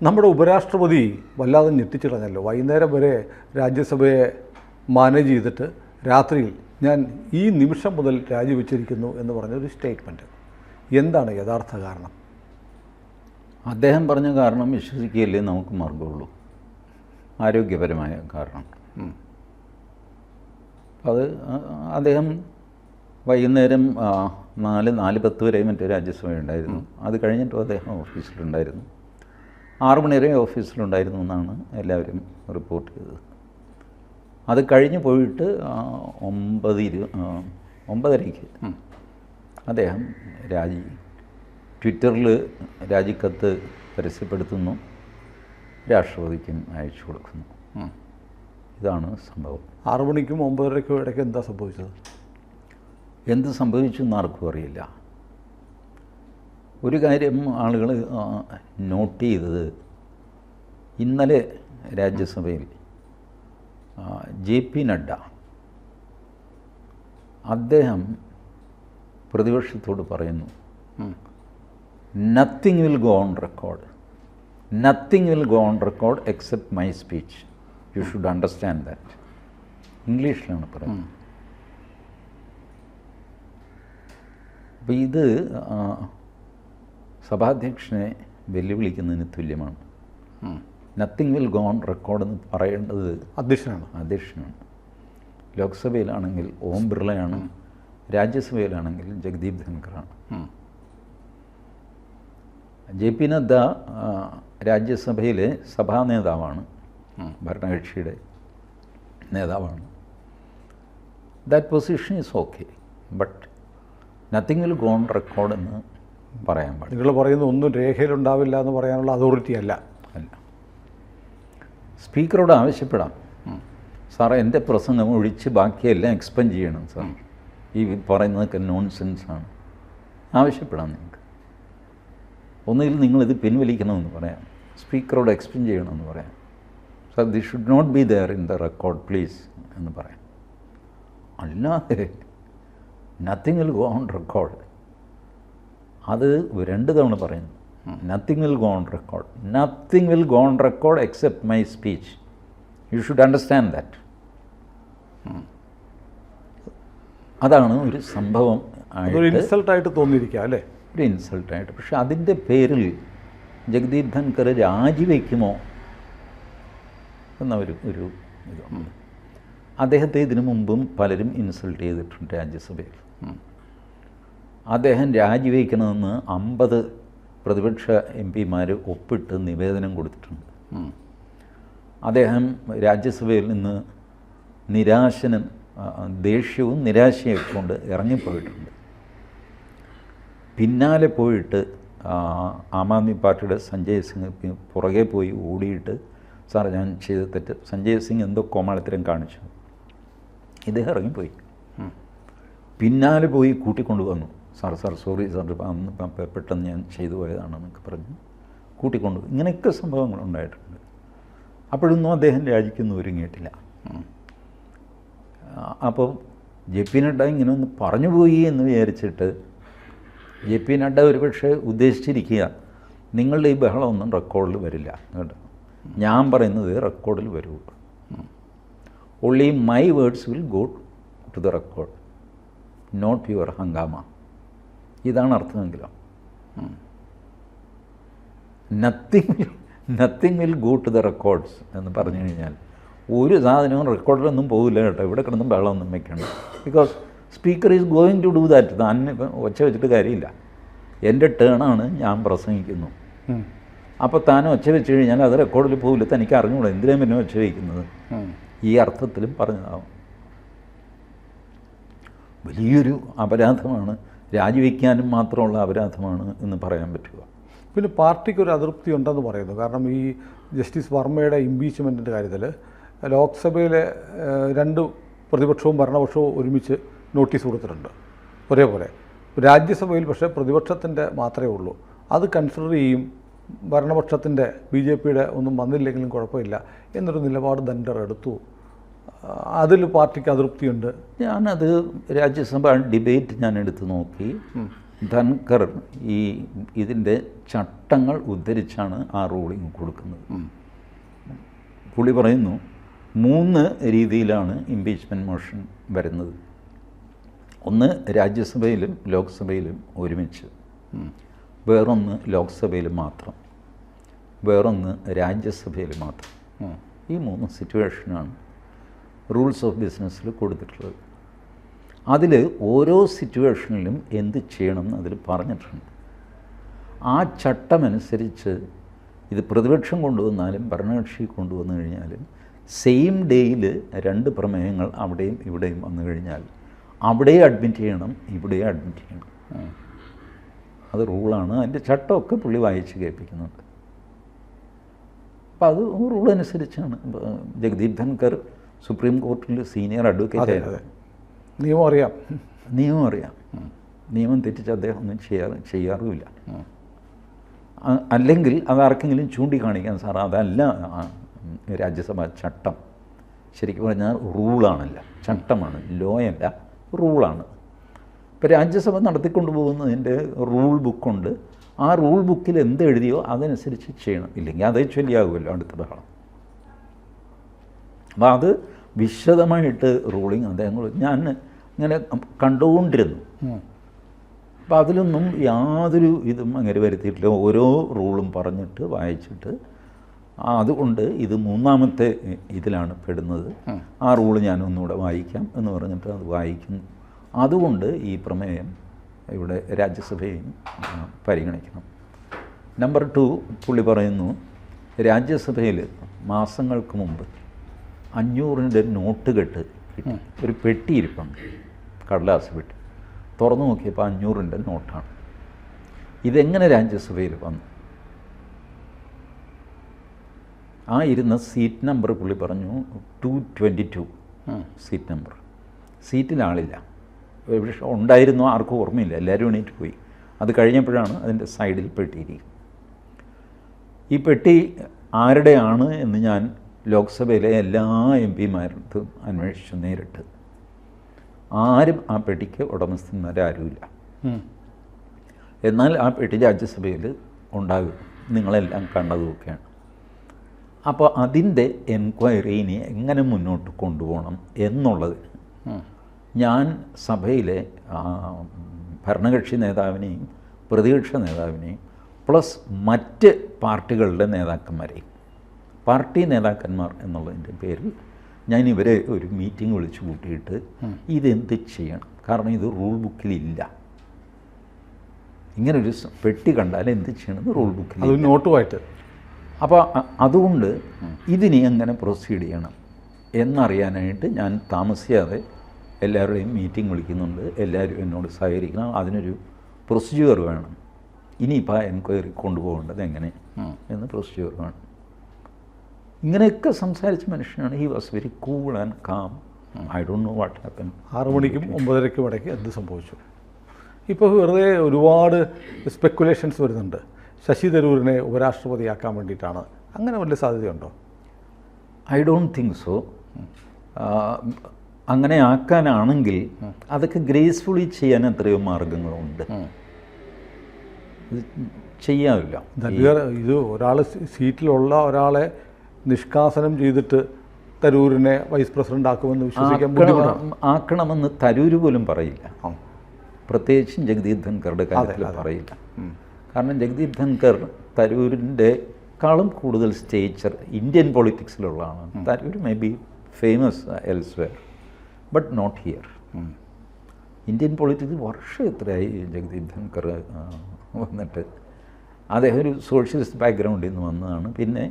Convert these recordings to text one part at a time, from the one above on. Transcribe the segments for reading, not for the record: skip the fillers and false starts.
നമ്മുടെ ഉപരാഷ്ട്രപതി വല്ലാതെ ഞെട്ടിച്ചിടഞ്ഞല്ലോ. വൈകുന്നേരം വരെ രാജ്യസഭയെ മാനേജ് ചെയ്തിട്ട് രാത്രിയിൽ ഞാൻ ഈ നിമിഷം മുതൽ രാജിവെച്ചിരിക്കുന്നു എന്ന് പറഞ്ഞൊരു സ്റ്റേറ്റ്മെൻറ്റ്. എന്താണ് യഥാർത്ഥ കാരണം? അദ്ദേഹം പറഞ്ഞ കാരണം വിശ്വസിക്കുകയല്ലേ നമുക്ക് മാർഗമുള്ളൂ. ആരോഗ്യപരമായ കാരണം. അത് അദ്ദേഹം വൈകുന്നേരം 4:10 വരെ മറ്റേ രാജ്യസഭ ഉണ്ടായിരുന്നു. അത് കഴിഞ്ഞിട്ടും അദ്ദേഹം ഓഫീസിലുണ്ടായിരുന്നു. 6 മണി വരെ ഓഫീസിലുണ്ടായിരുന്നു എന്നാണ് എല്ലാവരും റിപ്പോർട്ട് ചെയ്തത്. അത് കഴിഞ്ഞ് പോയിട്ട് 9:30 അദ്ദേഹം ട്വിറ്ററിൽ രാജിക്കത്ത് പരസ്യപ്പെടുത്തുന്നു, രാഷ്ട്രപതിക്കും അയച്ചു കൊടുക്കുന്നു. ഇതാണ് സംഭവം. 6 മണിക്കും 9:30ക്കും ഇടയ്ക്ക് എന്താ സംഭവിച്ചത്? എന്ത് സംഭവിച്ചു എന്ന് ആർക്കും അറിയില്ല. ഒരു കാര്യം ആളുകൾ നോട്ട് ചെയ്തത്, ഇന്നലെ രാജ്യസഭയിൽ JP നഡ്ഡ അദ്ദേഹം പ്രതിപക്ഷത്തോട് പറയുന്നു, nothing will go on record, nothing will go on record except my speech, you should understand that. ഇംഗ്ലീഷിലാണ് പറയുന്നത്. അപ്പോൾ ഇത് സഭാധ്യക്ഷനെ വെല്ലുവിളിക്കുന്നതിന് തുല്യമാണ്. Nothing will go on record എന്ന് പറയേണ്ടത് അധ്യക്ഷനാണ്. ലോക്സഭയിലാണെങ്കിൽ ഓം ബിർളയാണ്, രാജ്യസഭയിലാണെങ്കിൽ ജഗദീപ് ധൻഖറാണ്. JP നദ്ദ രാജ്യസഭയിലെ സഭാ നേതാവാണ്, ഭരണകക്ഷിയുടെ നേതാവാണ്. That position is okay, but nothing will go on record എന്ന് പറയാൻ പാടില്ല. നിങ്ങൾ പറയുന്നത് ഒന്നും രേഖയിലുണ്ടാവില്ല എന്ന് പറയാനുള്ള അതോറിറ്റി അല്ല. സ്പീക്കറോട് ആവശ്യപ്പെടാം, സാർ എൻ്റെ പ്രസംഗം ഒഴിച്ച് ബാക്കിയെല്ലാം എക്സ്പെൻഡ് ചെയ്യണം സാർ, ഈ പറയുന്നതൊക്കെ നോൺസെൻസാണ്, ആവശ്യപ്പെടാം. നിങ്ങൾക്ക് ഒന്നുകിൽ നിങ്ങളിത് പിൻവലിക്കണമെന്ന് പറയാം, സ്പീക്കറോട് എക്സ്പെൻഡ് ചെയ്യണമെന്ന് പറയാം, sir this should not be there in the record please എന്ന് പറയാം. അല്ലാതെ nothing will go on record, അത് 2 തവണ പറയുന്നു. Nothing will go on record, nothing will go on record except my speech, you should understand that. അതാണ് ഒരു സംഭവം ഇൻസൾട്ടായിട്ട് തോന്നിയിരിക്കുക അല്ലേ? ഒരു ഇൻസൾട്ടായിട്ട്. പക്ഷെ അതിൻ്റെ പേരിൽ ജഗദീപ് ധൻഖർ രാജിവെക്കുമോ എന്ന ഒരു ഇതുണ്ട്. അദ്ദേഹത്തെ ഇതിനു മുമ്പും പലരും ഇൻസൾട്ട് ചെയ്തിട്ടുണ്ട് രാജ്യസഭയിൽ. അദ്ദേഹം രാജിവെക്കണമെന്ന് 50 പ്രതിപക്ഷ MP-മാർ ഒപ്പിട്ട് നിവേദനം കൊടുത്തിട്ടുണ്ട്. അദ്ദേഹം രാജ്യസഭയിൽ നിന്ന് നിരാശനും ദേഷ്യവും നിരാശയൊക്കെ കൊണ്ട് ഇറങ്ങിപ്പോയിട്ടുണ്ട്. പിന്നാലെ പോയിട്ട് ആം ആദ്മി പാർട്ടിയുടെ സഞ്ജയ് സിംഗ് പുറകെ പോയി ഓടിയിട്ട്, സാർ ഞാൻ ചെയ്ത തെറ്റ്, സഞ്ജയ് സിംഗ് എന്തോ കോമാളിത്തരം കാണിച്ചു, ഇദ്ദേഹം ഇറങ്ങിപ്പോയി. പിന്നാലെ പോയി കൂട്ടിക്കൊണ്ടുവന്നു, സാർ സോറി സാർ പെട്ടെന്ന് ഞാൻ ചെയ്തു പോയതാണെന്നൊക്കെ പറഞ്ഞ് കൂട്ടിക്കൊണ്ടുപോയി. ഇങ്ങനെയൊക്കെ സംഭവങ്ങളുണ്ടായിട്ടുണ്ട്. അപ്പോഴൊന്നും അദ്ദേഹം രാജിക്കൊന്നും ഒരുങ്ങിയിട്ടില്ല. അപ്പോൾ JP നഡ്ഡ ഇങ്ങനെ ഒന്ന് പറഞ്ഞു പോയി എന്ന് വിചാരിച്ചിട്ട് JP നഡ്ഡ ഒരുപക്ഷെ ഉദ്ദേശിച്ചിരിക്കുക, നിങ്ങളുടെ ഈ ബഹളമൊന്നും റെക്കോർഡിൽ വരില്ല കേട്ടോ, ഞാൻ പറയുന്നത് റെക്കോർഡിൽ വരുള്ളൂ, only my words will go to the record, not your ഹംഗാമ. ഇതാണ് അർത്ഥമെങ്കിലും nothing will go to the records എന്ന് പറഞ്ഞു കഴിഞ്ഞാൽ ഒരു സാധനവും റെക്കോർഡിലൊന്നും പോകില്ല കേട്ടോ, ഇവിടെ കിടന്നും ബഹളമൊന്നും വെക്കണം. Because speaker is going to do that. താൻ ഒച്ച വെച്ചിട്ട് കാര്യമില്ല, എൻ്റെ ടേണാണ്, ഞാൻ പ്രസംഗിക്കുന്നു. അപ്പോൾ താൻ ഒച്ച വെച്ച് കഴിഞ്ഞാൽ അത് റെക്കോർഡിൽ പോകില്ല, തനിക്ക് അറിഞ്ഞുകൂടാ, എന്തിനാണ് പിന്നെ ഒച്ച വയ്ക്കുന്നത്. ഈ അർത്ഥത്തിലും പറഞ്ഞതാവും. വലിയൊരു അപരാധമാണ്, രാജിവെക്കാനും മാത്രമുള്ള അപരാധമാണ് എന്ന് പറയാൻ പറ്റുക. പിന്നെ പാർട്ടിക്കൊരു അതൃപ്തി ഉണ്ടെന്ന് പറയുന്നു. കാരണം ഈ ജസ്റ്റിസ് വർമ്മയുടെ ഇംപീച്ച്മെൻറ്റിൻ്റെ കാര്യത്തിൽ ലോക്സഭയിലെ 2 പ്രതിപക്ഷവും ഭരണപക്ഷവും ഒരുമിച്ച് നോട്ടീസ് കൊടുത്തിട്ടുണ്ട് ഒരേപോലെ. രാജ്യസഭയിൽ പക്ഷേ പ്രതിപക്ഷത്തിൻ്റെ മാത്രമേ ഉള്ളൂ. അത് കൺസിഡർ ചെയ്യും, ഭരണപക്ഷത്തിൻ്റെ BJPയുടെ ഒന്നും വന്നില്ലെങ്കിലും കുഴപ്പമില്ല എന്നൊരു നിലപാട് ധൻഖർ എടുത്തു. അതിൽ പാർട്ടിക്ക് അതൃപ്തിയുണ്ട്. ഞാനത് രാജ്യസഭ ഡിബേറ്റ് ഞാൻ എടുത്തു നോക്കി. ധൻകർ ഇതിൻ്റെ ചട്ടങ്ങൾ ഉദ്ധരിച്ചാണ് ആ റൂളിംഗ് കൊടുക്കുന്നത്. പുള്ളി പറയുന്നു 3 രീതിയിലാണ് ഇംപീച്ച്മെൻറ്റ് മോഷൻ വരുന്നത്. ഒന്ന് രാജ്യസഭയിലും ലോക്സഭയിലും ഒരുമിച്ച്, വേറൊന്ന് ലോക്സഭയിൽ മാത്രം, വേറൊന്ന് രാജ്യസഭയിൽ മാത്രം. ഈ 3 സിറ്റുവേഷനാണ് റൂൾസ് ഓഫ് ബിസിനസ്സിൽ കൊടുത്തിട്ടുള്ളത്. അതിൽ ഓരോ സിറ്റുവേഷനിലും എന്ത് ചെയ്യണമെന്ന് അതിൽ പറഞ്ഞിട്ടുണ്ട്. ആ ചട്ടമനുസരിച്ച് ഇത് പ്രതിപക്ഷം കൊണ്ടുവന്നാലും ഭരണകക്ഷി കൊണ്ടുവന്നു കഴിഞ്ഞാലും സെയിം ഡേയിൽ 2 പ്രമേയങ്ങൾ അവിടെയും ഇവിടെയും വന്നു കഴിഞ്ഞാൽ അവിടെ അഡ്മിറ്റ് ചെയ്യണം, ഇവിടെ അഡ്മിറ്റ് ചെയ്യണം. അത് റൂളാണ്. അതിൻ്റെ ചട്ടമൊക്കെ പുള്ളി വായിച്ച് കേൾപ്പിക്കുന്നുണ്ട്. അപ്പോൾ അത് റൂൾ അനുസരിച്ചാണ്. ജഗദീപ് ധൻകർ സുപ്രീം കോർട്ടിൽ സീനിയർ അഡ്വക്കേറ്റ് ആയിരുന്നു. നിയമം അറിയാം. നിയമം തെറ്റിച്ച് അദ്ദേഹം ഒന്നും ചെയ്യാറുമില്ല. അല്ലെങ്കിൽ അതാർക്കെങ്കിലും ചൂണ്ടിക്കാണിക്കാൻ സാർ അതല്ല രാജ്യസഭാ ചട്ടം, ശരിക്കും പറഞ്ഞാൽ റൂളാണല്ല, ചട്ടമാണ്, ലോയല്ല, റൂളാണ്. ഇപ്പോൾ രാജ്യസഭ നടത്തിക്കൊണ്ട് പോകുന്നതിൻ്റെ റൂൾ ബുക്കുണ്ട്. ആ റൂൾ ബുക്കിൽ എന്ത് എഴുതിയോ അതനുസരിച്ച് ചെയ്യണം, ഇല്ലെങ്കിൽ അതേ ചൊല്ലിയാകുമല്ലോ അടുത്ത ബഹളം. അപ്പോൾ അത് വിശദമായിട്ട് റൂളിങ് അദ്ദേഹം ഞാൻ ഇങ്ങനെ കണ്ടുകൊണ്ടിരുന്നു. അപ്പോൾ അതിലൊന്നും യാതൊരു ഇതും അങ്ങനെ വരുത്തിയിട്ടില്ല. ഓരോ റൂളും പറഞ്ഞിട്ട് വായിച്ചിട്ട് അതുകൊണ്ട് ഇത് 3ാമത്തെ ഇതിലാണ് പെടുന്നത്, ആ റൂള് ഞാനൊന്നുകൂടെ വായിക്കാം എന്ന് പറഞ്ഞിട്ട് അത് വായിക്കുന്നു. അതുകൊണ്ട് ഈ പ്രമേയം ഇവിടെ രാജ്യസഭയും പരിഗണിക്കണം. നമ്പർ 2, പുള്ളി പറയുന്നു രാജ്യസഭയിൽ മാസങ്ങൾക്ക് മുമ്പ് 500ൻ്റെ നോട്ട് കെട്ട് കിട്ടി. ഒരു പെട്ടി ഇരിപ്പുണ്ട്, കടലാസ് പെട്ടി. തുറന്നു നോക്കിയപ്പോൾ 500ൻ്റെ നോട്ടാണ്. ഇതെങ്ങനെ രാജ്യസഭയിൽ വന്നു? ആ ഇരുന്ന സീറ്റ് നമ്പർ പുള്ളി പറഞ്ഞു 222 സീറ്റ് നമ്പർ. സീറ്റിൽ ആളില്ല. പക്ഷേ ഉണ്ടായിരുന്നോ ആർക്കും ഓർമ്മയില്ല, എല്ലാവരും എണീറ്റ് പോയി. അത് കഴിഞ്ഞപ്പോഴാണ് അതിൻ്റെ സൈഡിൽ പെട്ടിയിരിക്കും. ഈ പെട്ടി ആരുടെയാണ് എന്ന് ഞാൻ ലോക്സഭയിലെ എല്ലാ MP-മാരടുത്തും അന്വേഷിച്ചു നേരിട്ട്. ആരും ആ പെട്ടിക്ക് ഉടമസ്ഥന്മാരാരുമില്ല. എന്നാൽ ആ പെട്ടി രാജ്യസഭയിൽ ഉണ്ടാകും, നിങ്ങളെല്ലാം കണ്ടതുമൊക്കെയാണ്. അപ്പോൾ അതിൻ്റെ എൻക്വയറിനെ എങ്ങനെ മുന്നോട്ട് കൊണ്ടുപോകണം എന്നുള്ളത് ഞാൻ സഭയിലെ ഭരണകക്ഷി നേതാവിനെയും പ്രതിപക്ഷ നേതാവിനെയും പ്ലസ് മറ്റ് പാർട്ടികളുടെ നേതാക്കന്മാരെയും, പാർട്ടി നേതാക്കന്മാർ എന്നുള്ളതിൻ്റെ പേരിൽ ഞാൻ ഇവരെ ഒരു മീറ്റിംഗ് വിളിച്ചു കൂട്ടിയിട്ട് ഇതെന്ത് ചെയ്യണം, കാരണം ഇത് റൂൾ ബുക്കിലില്ല. ഇങ്ങനൊരു പെട്ടി കണ്ടാൽ എന്ത് ചെയ്യണമെന്ന് റൂൾ ബുക്കിൽ നോട്ടുമായിട്ട്. അപ്പോൾ അതുകൊണ്ട് ഇതിനി എങ്ങനെ പ്രൊസീഡ് ചെയ്യണം എന്നറിയാനായിട്ട് ഞാൻ താമസിയാതെ എല്ലാവരുടെയും മീറ്റിംഗ് വിളിക്കുന്നുണ്ട്. എല്ലാവരും എന്നോട് സഹകരിക്കണം. അതിനൊരു പ്രൊസീജിയർ വേണം. ഇനിയിപ്പോൾ എൻക്വയറി കൊണ്ടുപോകേണ്ടത് എങ്ങനെ എന്ന് പ്രൊസീജിയർ വേണം. ഇങ്ങനെയൊക്കെ സംസാരിച്ച മനുഷ്യനാണ്. He was very cool and calm. I don't know what happen. 6 മണിക്കും 9:30ക്കും ഇടയ്ക്ക് എന്ത് സംഭവിച്ചു? ഇപ്പോൾ വെറുതെ ഒരുപാട് സ്പെക്കുലേഷൻസ് വരുന്നുണ്ട്. ശശി തരൂരിനെ ഉപരാഷ്ട്രപതിയാക്കാൻ വേണ്ടിയിട്ടാണ്. അങ്ങനെ വലിയ സാധ്യതയുണ്ടോ? I don't think so. അങ്ങനെ ആക്കാനാണെങ്കിൽ അതൊക്കെ ഗ്രേസ്ഫുള്ളി ചെയ്യാൻ എത്രയോ മാർഗങ്ങളുണ്ട്. ചെയ്യാമില്ല. ഇത് ഒരാൾ സീറ്റിലുള്ള ഒരാളെ നിഷ്കാസനം ചെയ്തിട്ട് തരൂരിനെ വൈസ് പ്രസിഡന്റ് ആക്കുമെന്ന് വിശ്വസിക്കാൻ ബുദ്ധിമുട്ടാണ്. ആക്കണമെന്ന് തരൂര് പോലും പറയില്ല. പ്രത്യേകിച്ചും ജഗദീപ് ധൻകറുടെ കാര്യത്തിൽ പറയില്ല. കാരണം ജഗദീപ് ധൻകർ തരൂരിൻ്റെക്കാളും കൂടുതൽ സ്റ്റേച്ചർ ഇന്ത്യൻ പൊളിറ്റിക്സിലുള്ളതാണ്. Tharoor may be famous elsewhere but not here. Indian politics വർഷം എത്രയായി ജഗദീപ് ധൻകർ വന്നിട്ട്. അദ്ദേഹം ഒരു സോഷ്യലിസ്റ്റ് ബാക്ക്ഗ്രൗണ്ടിൽ നിന്ന് വന്നതാണ്. പിന്നെ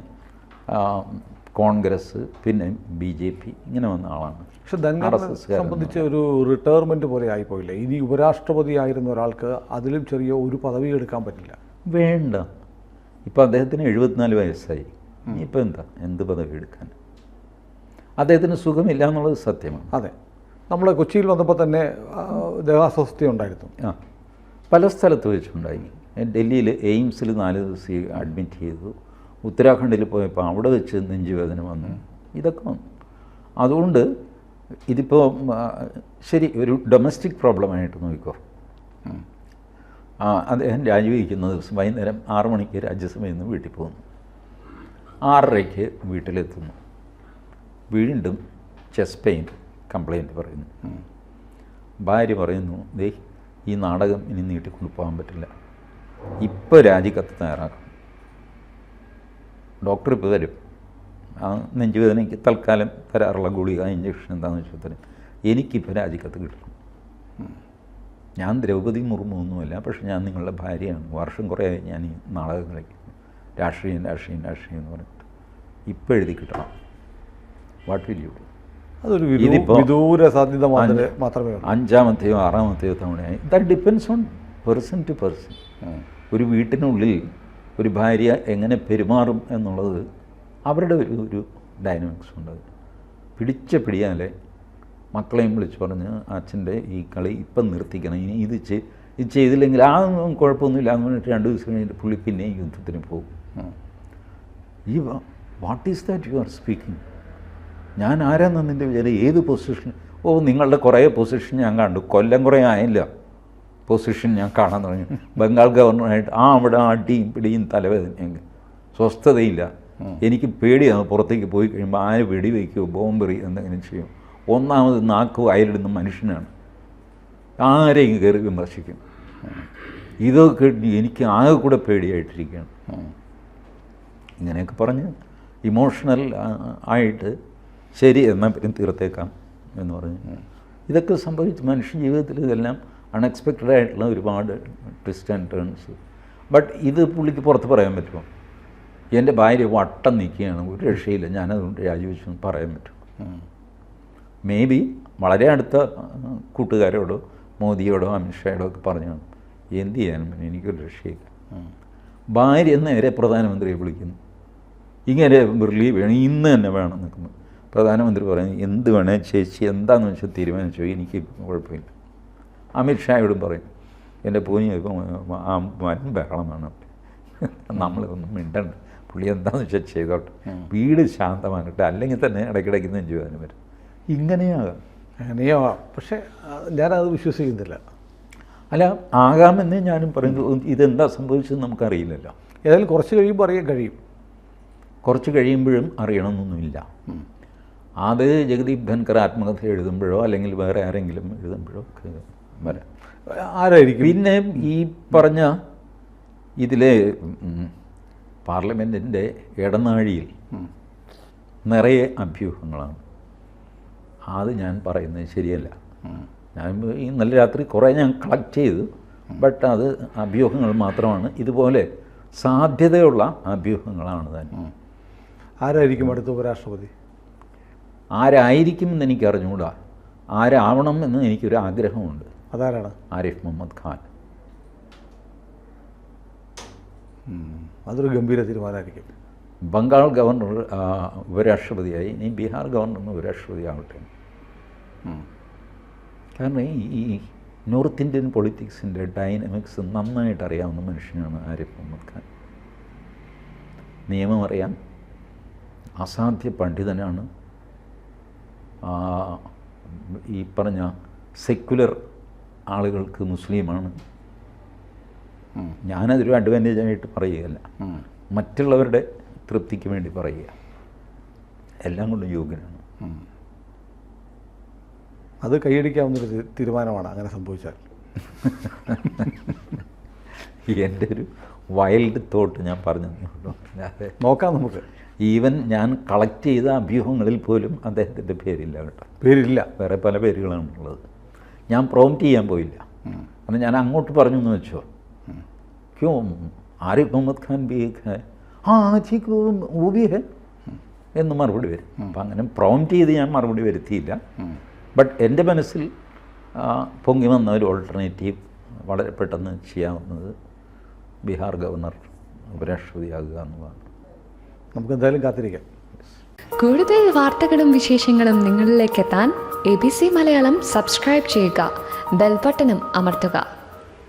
കോൺഗ്രസ്, പിന്നെ BJP, ഇങ്ങനെ വന്ന ആളാണ്. പക്ഷെ ധൻകറിനെ സംബന്ധിച്ച് ഒരു റിട്ടയർമെൻറ്റ് പോലെ ആയിപ്പോയില്ല. ഇനി ഉപരാഷ്ട്രപതി ആയിരുന്ന ഒരാൾക്ക് അതിലും ചെറിയ ഒരു പദവി എടുക്കാൻ പറ്റില്ല. വേണ്ട. ഇപ്പോൾ അദ്ദേഹത്തിന് 74 വയസ്സായി. ഇനിയിപ്പോൾ എന്ത് പദവി എടുക്കാൻ? അദ്ദേഹത്തിന് സുഖമില്ല എന്നുള്ളത് സത്യമാണ്. അതെ, നമ്മൾ കൊച്ചിയിൽ വന്നപ്പോൾ തന്നെ ദേഹാസ്വസ്ഥ ഉണ്ടായിരുന്നു. പല സ്ഥലത്ത് വെച്ചുണ്ടായി. ഡൽഹിയിൽ എയിംസിൽ 4 ദിവസം അഡ്മിറ്റ് ചെയ്തു. ഉത്തരാഖണ്ഡിൽ പോയപ്പോൾ അവിടെ വെച്ച് നെഞ്ചുവേദന വന്നു. ഇതൊക്കെ വന്നു. അതുകൊണ്ട് ഇതിപ്പോൾ ശരി ഒരു ഡൊമസ്റ്റിക് പ്രോബ്ലമായിട്ട് നോക്കിക്കോ. അദ്ദേഹം രാജിവെക്കുന്ന ദിവസം വൈകുന്നേരം 6 മണിക്ക് രാജ്യസഭയിൽ നിന്ന് വീട്ടിൽ പോകുന്നു. 6:30 വീട്ടിലെത്തുന്നു. വീണ്ടും ചെസ്റ്റ് പെയിൻ കംപ്ലയിൻറ്റ് പറയുന്നു. ഭാര്യ പറയുന്നു, ദേ ഈ നാടകം ഇനി നീട്ടിക്കൊണ്ടു പോകാൻ പറ്റില്ല, ഇപ്പോൾ രാജിക്കത്ത് തയ്യാറാക്കണം. ഡോക്ടർ ഇപ്പോൾ തരും, ആ നെഞ്ചുവേദനയ്ക്ക് തൽക്കാലം തരാറുള്ള ഗുളിക ഇഞ്ചക്ഷൻ എന്താണെന്ന് വെച്ചാൽ തരും, എനിക്കിപ്പോൾ രാജിക്കത്ത് കിട്ടണം. ഞാൻ ദ്രൗപദി മുർമു ഒന്നുമല്ല, പക്ഷെ ഞാൻ നിങ്ങളുടെ ഭാര്യയാണ്, വർഷം കുറേ ആയി ഞാൻ ഈ നാടകം കളിക്കുന്നു, രാഷ്ട്രീയം രാഷ്ട്രീയം രാഷ്ട്രീയം എന്ന് പറഞ്ഞിട്ട് ഇപ്പോൾ എഴുതി കിട്ടണം. What will you do? അതൊരു വിദൂര സാധ്യത മാത്രമേ 5-ാമത്തെയോ 6-ാമത്തെയോ തവണയായി. That depends on person to person. ഒരു വീട്ടിനുള്ളിൽ ഒരു ഭാര്യ എങ്ങനെ പെരുമാറും എന്നുള്ളത് അവരുടെ ഒരു ഡൈനാമിക്സ് ഉണ്ട്. പിടിച്ച പിടിയാലെ മക്കളെയും വിളിച്ച് പറഞ്ഞ് അച്ഛൻ്റെ ഈ കളി ഇപ്പം നിർത്തിക്കണം, ഇനി ഇത് ചെയ്തില്ലെങ്കിൽ കുഴപ്പമൊന്നുമില്ല എന്ന് പറഞ്ഞിട്ട് 2 ദിവസം കഴിഞ്ഞിട്ട് പുള്ളി പിന്നെയും യുദ്ധത്തിന് പോകും. ഈ what is that you are speaking? ഞാൻ ആരാന്ന് നിൻ്റെ വിചാരം? ഏത് പൊസിഷൻ? ഓ, നിങ്ങളുടെ കുറേ പൊസിഷൻ ഞാൻ കണ്ടു, കൊല്ലം കുറേ ആയില്ല പൊസിഷൻ ഞാൻ കാണാൻ തുടങ്ങി. ബംഗാൾ ഗവർണറായിട്ട് അവിടെ അടിയും പിടിയും തലവേദനയെങ്കിൽ സ്വസ്ഥതയില്ല. എനിക്ക് പേടിയാണ്, പുറത്തേക്ക് പോയി കഴിയുമ്പോൾ ആര് വെടിവെക്കുമോ ബോംബെറി എന്തെങ്കിലും ചെയ്യും. ഒന്നാമത് നാക്ക് വയലിടുന്ന മനുഷ്യനാണ്, ആരെയും കയറി വിമർശിക്കും. ഇതൊക്കെ എനിക്ക് ആകെ കൂടെ പേടിയായിട്ടിരിക്കുകയാണ്. ഇങ്ങനെയൊക്കെ പറഞ്ഞ് ഇമോഷണൽ ആയിട്ട് ശരി എന്നാൽ പിന്നെ തീർത്തേക്കാം എന്ന് പറഞ്ഞു. ഇതൊക്കെ സംഭവിച്ചു മനുഷ്യ ജീവിതത്തിൽ. ഇതെല്ലാം അൺഎക്സ്പെക്റ്റഡ് ആയിട്ടുള്ള ഒരുപാട് ട്വിസ്റ്റ് ആൻഡ് ടേൺസ്. ബട്ട് ഇത് പുള്ളിക്ക് പുറത്ത് പറയാൻ പറ്റുമോ? എൻ്റെ ഭാര്യ വട്ടം നിൽക്കുകയാണ്, ഒരു രക്ഷയില്ല, ഞാനതുകൊണ്ട് രാജിവെച്ചു എന്ന് പറയാൻ പറ്റും. മേ ബി വളരെ അടുത്ത കൂട്ടുകാരോടോ മോദിയോടോ അമിത്ഷായോടോ ഒക്കെ പറഞ്ഞു, എന്ത് ചെയ്യാനും എനിക്കൊരു രക്ഷയില്ല. ഭാര്യ നേരെ പ്രധാനമന്ത്രിയെ വിളിക്കുന്നു, ഇങ്ങനെ റിലീവ് വേണം, ഇന്ന് തന്നെ വേണം നിൽക്കുന്നു. പ്രധാനമന്ത്രി പറയുന്നു, എന്ത് വേണേ ചേച്ചി എന്താണെന്ന് വെച്ചാൽ തീരുമാനിച്ചോ, എനിക്ക് കുഴപ്പമില്ല. അമിത്ഷായോടും പറയും, എൻ്റെ പൂഞ്ഞ് വൻ ബഹളമാണ്, നമ്മളിതൊന്നും മിണ്ടണ്ട, പുള്ളി എന്താണെന്ന് വെച്ചാൽ ചെയ്തോട്ടെ, വീട് ശാന്തമാകട്ടെ, അല്ലെങ്കിൽ തന്നെ ഇടയ്ക്കിടയ്ക്ക് നെഞ്ചുവേദന വരും. ഇങ്ങനെയാകാം. പക്ഷേ ഞാനത് വിശ്വസിക്കുന്നില്ല. അല്ല, ആകാമെന്നേ ഞാനും പറയുന്നത്. ഇതെന്താ സംഭവിച്ചത് നമുക്കറിയില്ലല്ലോ. ഏതായാലും കുറച്ച് കഴിയുമ്പോൾ അറിയാൻ കഴിയും. കുറച്ച് കഴിയുമ്പോഴും അറിയണമെന്നൊന്നുമില്ല. അത് ജഗദീപ് ധൻകർ ആത്മകഥ എഴുതുമ്പോഴോ അല്ലെങ്കിൽ വേറെ ആരെങ്കിലും എഴുതുമ്പോഴോ ഒക്കെ വരാം. ആരായിരിക്കും? പിന്നെ ഈ പറഞ്ഞ ഇതിലെ പാർലമെൻറ്റിൻ്റെ ഇടനാഴിയിൽ നിറയെ അഭ്യൂഹങ്ങളാണ്. അത് ഞാൻ പറയുന്നത് ശരിയല്ല. ഞാൻ ഇന്നലെ രാത്രി കുറേ ഞാൻ കളക്ട് ചെയ്തു, ബട്ട് അത് അഭ്യൂഹങ്ങൾ മാത്രമാണ്. ഇതുപോലെ സാധ്യതയുള്ള അഭ്യൂഹങ്ങളാണ് തന്നെ. ആരായിരിക്കും അടുത്ത ഉപരാഷ്ട്രപതി? ആരായിരിക്കുമെന്ന് എനിക്ക് അറിഞ്ഞുകൂടാ. ആരാവണം എന്ന് എനിക്കൊരു ആഗ്രഹമുണ്ട്. അതാരാണ്? ആരിഫ് മുഹമ്മദ് ഖാൻ. അതൊരു ഗംഭീര തീരുമാനമായിരിക്കും. ബംഗാൾ ഗവർണർ ഉപരാഷ്ട്രപതിയായി, ഇനി ബീഹാർ ഗവർണറിന് ഉപരാഷ്ട്രപതി ആവട്ടെ. കാരണം ഈ നോർത്ത് ഇന്ത്യൻ പൊളിറ്റിക്സിൻ്റെ ഡൈനാമിക്സ് നന്നായിട്ട് അറിയാവുന്ന മനുഷ്യനാണ് ആരിഫ് മുഹമ്മദ് ഖാൻ. നിയമം അറിയാം, അസാധ്യ പണ്ഡിതനാണ്. ഈ പറഞ്ഞ സെക്യുലർ ആളുകൾക്ക് മുസ്ലിമാണ്. ഞാനതൊരു അഡ്വാൻറ്റേജായിട്ട് പറയുകയല്ല, മറ്റുള്ളവരുടെ തൃപ്തിക്ക് വേണ്ടി പറയുക. എല്ലാം കൊണ്ടും യോഗ്യനാണ്. അത് കൈയടിക്കാവുന്നൊരു തീരുമാനമാണ് അങ്ങനെ സംഭവിച്ചാൽ. എൻ്റെ ഒരു വൈൽഡ് തോട്ട് ഞാൻ പറഞ്ഞു. നോക്കാം നമുക്ക്. ഈവൻ ഞാൻ കളക്ട് ചെയ്ത അഭ്യൂഹങ്ങളിൽ പോലും അദ്ദേഹത്തിൻ്റെ പേരില്ല കേട്ടോ. പേരില്ല, വേറെ പല പേരുകളാണുള്ളത്. ഞാൻ പ്രോംപ്റ്റ് ചെയ്യാൻ പോയില്ല. കാരണം ഞാൻ അങ്ങോട്ട് പറഞ്ഞു എന്ന് വെച്ചോ, ക്യോ ആരിഫ് മുഹമ്മദ് ഖാൻ ബി ഹെ, ആജിക്ക് വോ ബി ഹെ എന്ന് മറുപടി വരും. അപ്പം അങ്ങനെ പ്രോംപ്റ്റ് ചെയ്ത് ഞാൻ മറുപടി വരുത്തിയില്ല. ബട്ട് എൻ്റെ മനസ്സിൽ പൊങ്ങി വന്ന ഒരു ഓൾട്ടർനേറ്റീവ് വളരെ പെട്ടെന്ന് ചെയ്യാവുന്നത് ബീഹാർ ഗവർണർ ഉപരാഷ്ട്രപതിയാകുക എന്നുള്ളതാണ്. നമുക്ക് എന്തായാലും കാത്തിരിക്കാം. കൂടുതൽ വാർത്തകളും വിശേഷങ്ങളും നിങ്ങളിലേക്ക് എത്താൻ ABC മലയാളം സബ്സ്ക്രൈബ് ചെയ്യുക, ബെൽ ബട്ടണും അമർത്തുക.